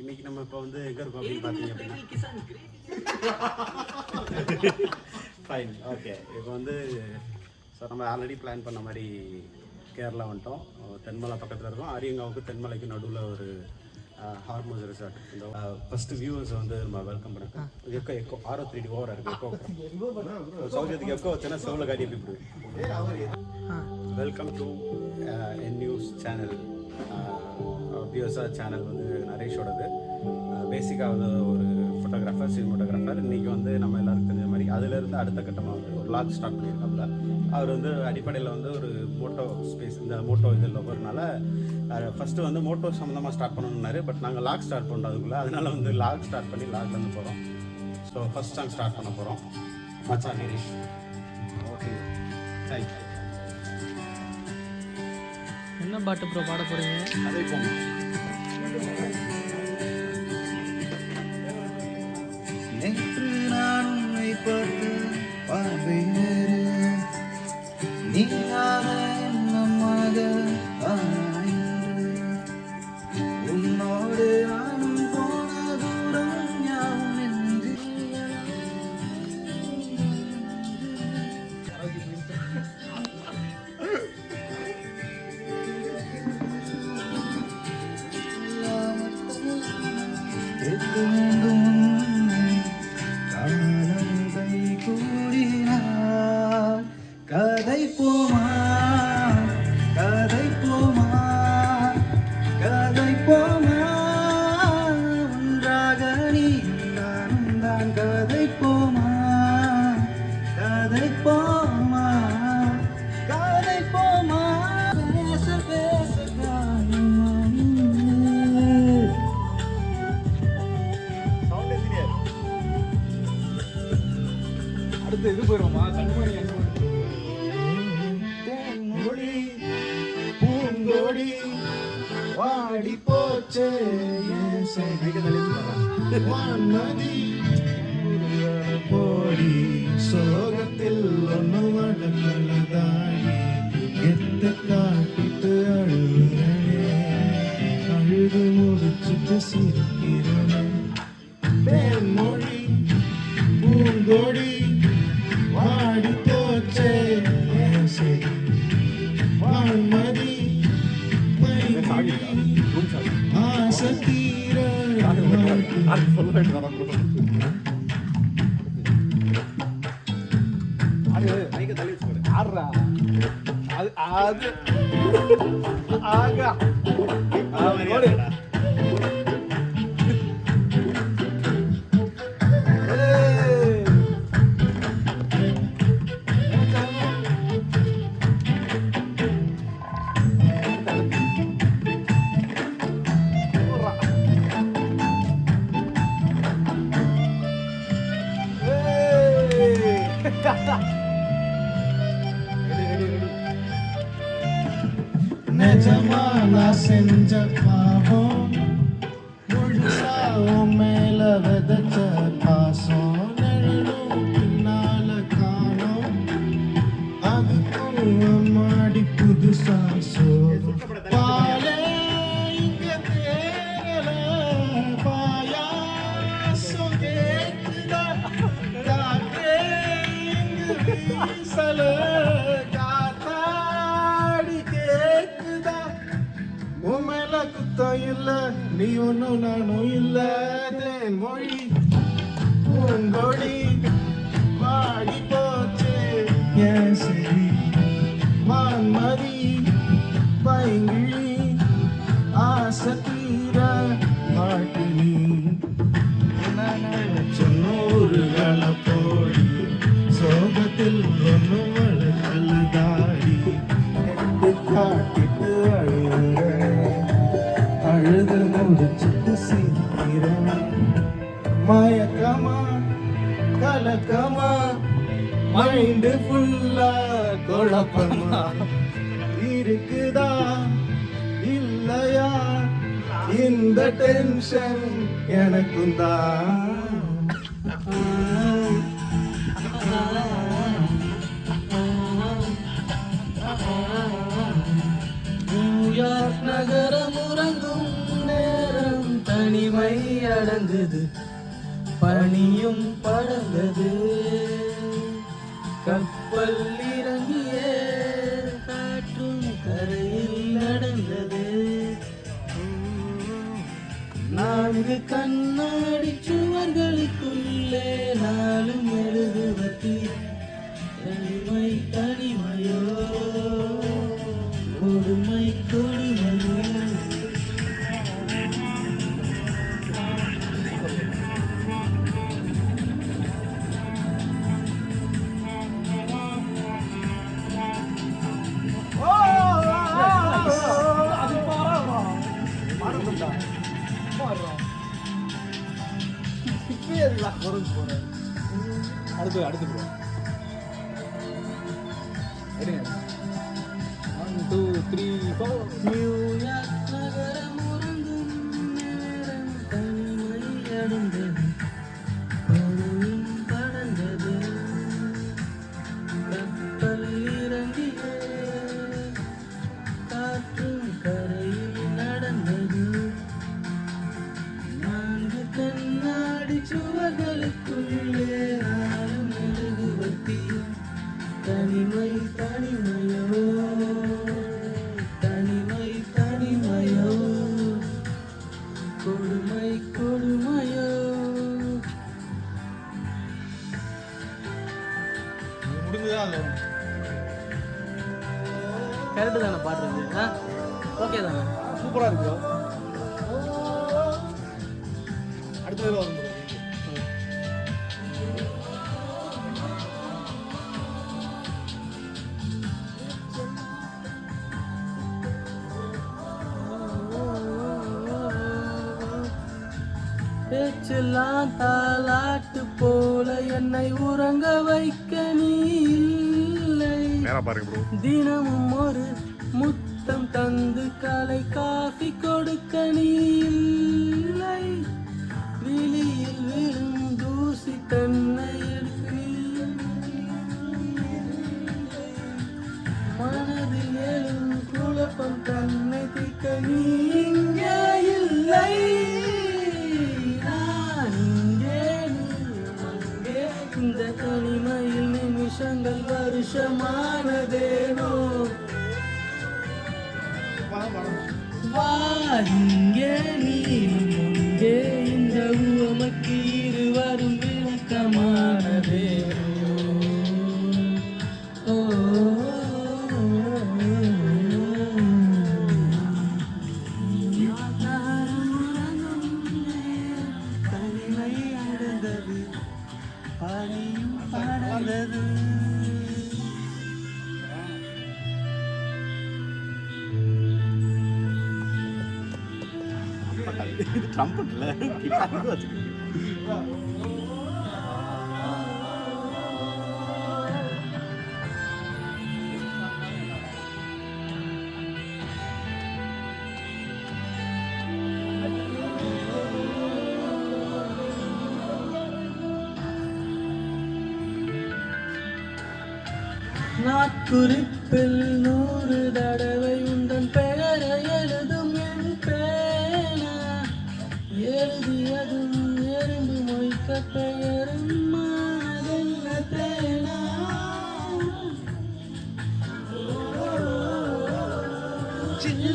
இன்னைக்கு நம்ம இப்போ வந்து எங்கே இருக்கோம் அப்படின்னு பார்த்தீங்க அப்படின்னா ஃபைன் ஓகே. இப்போ வந்து ஸோ நம்ம ஆல்ரெடி பிளான் பண்ண மாதிரி கேரளா வந்துட்டோம். தென்மலை பக்கத்தில் இருக்கோம். அரியங்காவுக்கு தென்மலைக்கு நடுவில் ஒரு ஹார்மோஸ் ரிசார்ட். இந்த ஃபஸ்ட்டு வியூவர்ஸை வந்து நம்ம வெல்கம் பண்ணிருக்கோம். எக்கோ எக்கோ R3D ஓவராக இருக்குது. எக்கோ சௌரியத்துக்கு எக்கோ வச்சுன்னா செவ்வில் காட்டி எப்படி வெல்கம் டு என் நியூஸ் சேனல். வியூவர்ஸாக சேனல் வந்து நரேஷோடது. பேசிக்காக வந்து ஒரு ஃபோட்டோகிராஃபர், சினிமோட்டோகிராஃபர். இன்றைக்கி வந்து நம்ம எல்லாருக்கும் தெரிஞ்ச மாதிரி அதிலேருந்து அடுத்த கட்டமாக வந்து ஒரு வ்ளாக் ஸ்டார்ட் பண்ணியிருக்காப்புல. அவர் வந்து அடிப்படையில் வந்து ஒரு மோட்டோ ஸ்பேஸ், இந்த மோட்டோ இதில் வரனால ஃபஸ்ட்டு வந்து மோட்டோ சம்மந்தமாக ஸ்டார்ட் பண்ணணுன்னாரு. பட் நாங்கள் லாக் ஸ்டார்ட் பண்ணுறதுக்குள்ளே அதனால் வந்து லாக் ஸ்டார்ட் பண்ணி லாக்லேருந்து போகிறோம். ஸோ ஃபஸ்ட் சாங் ஸ்டார்ட் பண்ண போகிறோம். மச்சான் நிரேஷ். Okay, thank you. என்ன பாட்டு ப்ரோ பாட போகிறீங்க? அதே போங்க. நேற்று நான் உன்னை பார்த்து பார்வை வேறு, நீயாக என்னமாக ஆராய்ந்து, உன்னோடு நானும் போன தூரம் யாவும் என்று கதை போமா கதை போமா கதை போமா ஒன்றாக நீ நானும் தான். கதை போமா கதை போமா கதை போமா பேச பேச அடுத்து இது போயிடுவோமா? கண்மணி மொழி பூங்கொடி வாடி போச்சே வான்மதி போடி சோகத்தில் ஒன்று வளர்க்கலதாடி எத்த காட்டிட்டு அழுகிறனே, அழுது முடிச்சுட்டு சிரிக்கிறனே. தேன்மொழி பூங்கொடி வாடி போச்சே சரி வான்மதி ஆசை தீர ஆடுறா அது அது ஆகா நிஜமா நான் செஞ்ச பாவம் முழுசா உன் மேல விதைச்ச பாசம் நிழலும் பின்னால காணோம், அதுக்கும் மாடி புதுசா சோறும் பாலே இங்க தேரல பாயாசம் கேக்குதா காற்றே இங்கு வீசல காத்தாடி கேக்குதா உண்மையில குத்தம் இல்ல நீ ஒன்னும் நானும் இல்ல. தேன்மொழி பூங்கொடி வாடி போச்சு ஏன் சரி வான்மதி பைங்கிழி ஆசை தீர மாட்டு நீ சொன்னூறுகளை போடி சோகத்தில் ஒன்று வளர்க்கல் தாடி எட்டு காட்டிட்டு அழுது முடிச்சுட்டு சிரிக்கிறேன். மயக்கமா கலக்கமா மைண்டு ஃபுல்லா குழப்பமா இருக்குதா இல்லையா இந்த டென்ஷன் எனக்கும் தான். நியூயார்க் நகரம் உறங்கும் நேரம் தனிமை அடங்குது, பனியும் படர்ந்தது. கப்பல் இறங்கிய காற்றும் கரையில் நடந்தது. 4 கண்ணாடி சுவர்களுக்குள்ளே 4 மெழுகுவர்த்தி. தனிமை தனிமையோ, கொடுமை கொடுமையோ. அடுத்து அடுத்து ப்ரோ எடுங்க 1 2 3 4 நியூயார்க் நகரம் உறங்கும் நேரம் தனிமை அடைந்தது, பனியும் படர்ந்தது. கப்பல் இறங்கிய காற்றும் கரையில் நடந்தது. 4 கண்ணாடி சுவர்களுக்குள்ளே 4 மெழுகுவர்த்தி. தனிமை தனிமையோ, தனிமை தனிமையோ, கொடுமை கொடுமையோ. முடிஞ்சுதான் அது கரெக்டு தானே பாடுறது? ஓகே தானே? சூப்பராக இருக்கு அடுத்தது வரும் bro. பேச்செல்லாம் தாலாட்டு போல என்னை உறங்க வைக்க நீ இல்லை. தினமும் ஒரு முத்தம் தந்து காலை காஃபி கொடுக்க நீ இல்லை. விழியில் விழும் தூசி தன்னை எடுக்க நீ இல்லை. மனதில் எழும் குழப்பம் தன்னை தீர்க்க நீ இங்கே இல்லை. இந்த தனிமையில் நிமிஷங்கள் வருஷமானதேனோ. வா இங்கே நீ இங்கே, இந்த உவமைக்கு இருவரும் விளக்கமானதேனோ. ஓ தனிமை அடைந்தது, பனியும் படர்ந்தது. இது ட்ரம்பட்ல கிட்டார் வச்சுக்கிட்டு நாட்குறிப்பில் 100 தடவை உந்தன் பெயரை எழுதும் என் பேனா. எழுதியதும் எறும்பு மொய்க்க பெயரும் மாதல்ல தேனா. சில்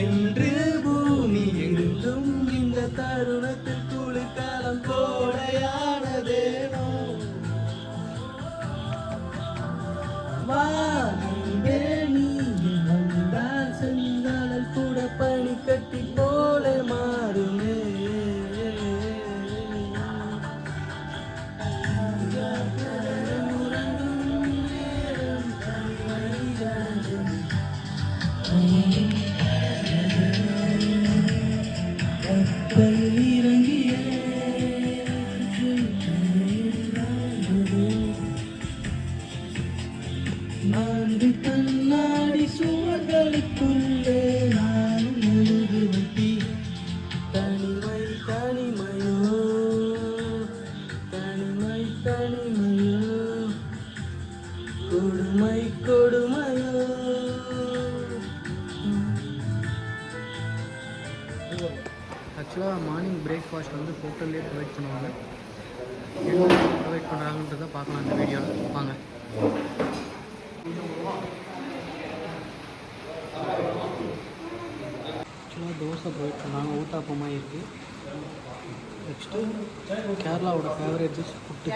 என்று பூமி எங்கும் இந்த தருணத்தில் குளிர்காலம் கோடையானதேனோ. வா இங்கே நீ வந்தால் செந்தாளல் கூட பனி கட்டி போல மாறுமே. உறங்கும் நேரம் தனிமை அடைந்தது. கப்பல் இறங்கிய நான்கு கண்ணாடி சுவர்களுக்குள்ளே 4 மெழுகுவர்த்தி. தனிமை தனிமையோ, தனிமை தனிமையோ, கொடுமை கொடுமையோ. ஆக்சுவலாக மார்னிங் பிரேக்ஃபாஸ்ட் வந்து ஹோட்டல்லே ப்ரொவைட் பண்ணுவாங்க. என்ன ப்ரொவைட் பண்ணுறாங்கன்றதை பார்க்கலாம் இந்த வீடியோவில். வாங்க. ஆக்சுவலாக தோசை ப்ரொவைட் பண்ணுறாங்க, ஊத்தாப்பமாக இருக்குது. நெக்ஸ்ட்டு கேரளாவோட ஃபேவரட் டிஷ் புட்டு.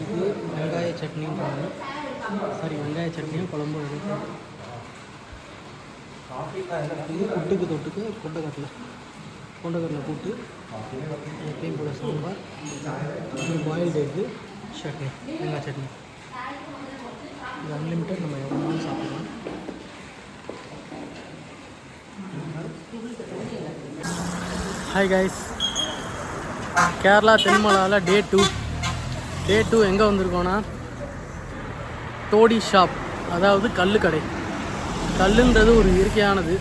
இது வெங்காய சட்னின்றாங்க. சாரி, வெங்காய சட்னியும் குழம்பு. இது புட்டுக்கு தொட்டுக்கு கொண்டக்கடலை கூட்டு, எப்பயும் போல சாம்பார், பாயில்டு எக்கு, சட்னி, வெங்காய சட்னி. இது அன்லிமிட்டட், நம்ம எவ்வளோ நாளும் சாப்பிடலாம். ஹாய் கைஸ், கேரளா தென்மலாவில் டே 2 எங்கே வந்திருக்கோன்னா டோடி ஷாப், அதாவது கல்லுக்கடை. கல்லுன்றது ஒரு இயற்கையானது,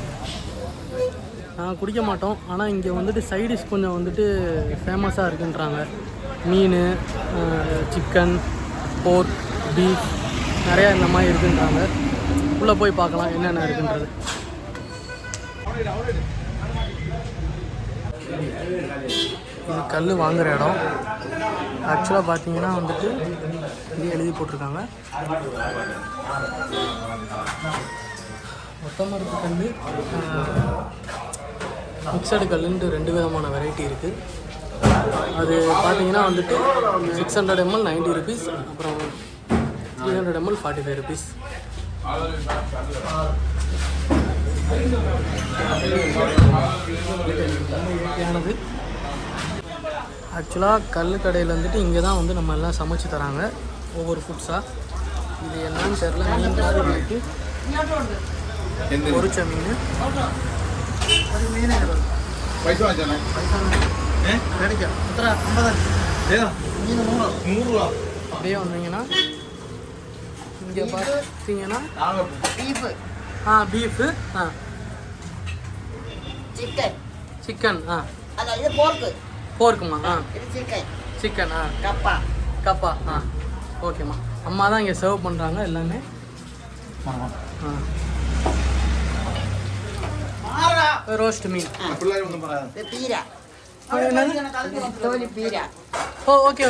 நாங்கள் குடிக்க மாட்டோம். ஆனால் இங்கே வந்துட்டு சைடிஷ் கொஞ்சம் வந்துட்டு ஃபேமஸாக இருக்குன்றாங்க. மீன், சிக்கன், போர்க், பீஃப் நிறையா இந்த மாதிரி இருக்குன்றாங்க. உள்ளே போய் பார்க்கலாம் என்னென்ன இருக்குன்றது. இது கல் வாங்குகிற இடம். ஆக்சுவலாக பார்த்தீங்கன்னா வந்துட்டு இது எழுதி போட்டிருக்காங்க. ஒத்தமரத்து கல், மிக்சடு கல்லுன்ட்டு 2 விதமான வெரைட்டி இருக்குது. அது பார்த்தீங்கன்னா வந்துட்டு 600 ml 90 rupees, அப்புறம் 300 ml 45 rupees. இயற்கையானது. ஆக்சுவலாக கல் கடையில் வந்துட்டு இங்கே தான் வந்து நம்ம எல்லாம் சமைச்சு தராங்க ஒவ்வொரு ஃபுட்ஸாக. இது என்னன்னு தெரில, மீன் மாதிரி இருக்குது, பொரிச்ச மீன். அப்படியே வந்தீங்கன்னா இங்கே பார்த்தீங்கன்னா பீஃபு, சிக்கன், போர்க்குமா, சிக்கன், கப்பா. ஓகேம்மா. அம்மா தான் இங்கே சர்வ் பண்ணுறாங்க எல்லாமே. ரோஸ்ட் மீன். ஓ ஓகே.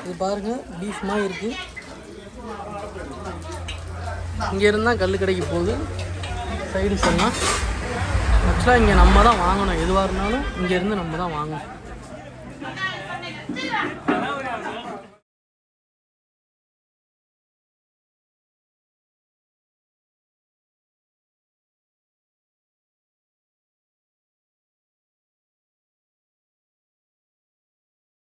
இது பாருங்கள், பீஃப் மாதிரி இருக்குது. இங்கே இருந்தால் கல் கடைக்கு போகுது சைடு சொல்லலாம். ஆக்சுவலாக இங்கே நம்ம தான் வாங்கணும், எதுவாக இருந்தாலும் இங்கேருந்து நம்ம தான் வாங்கணும்.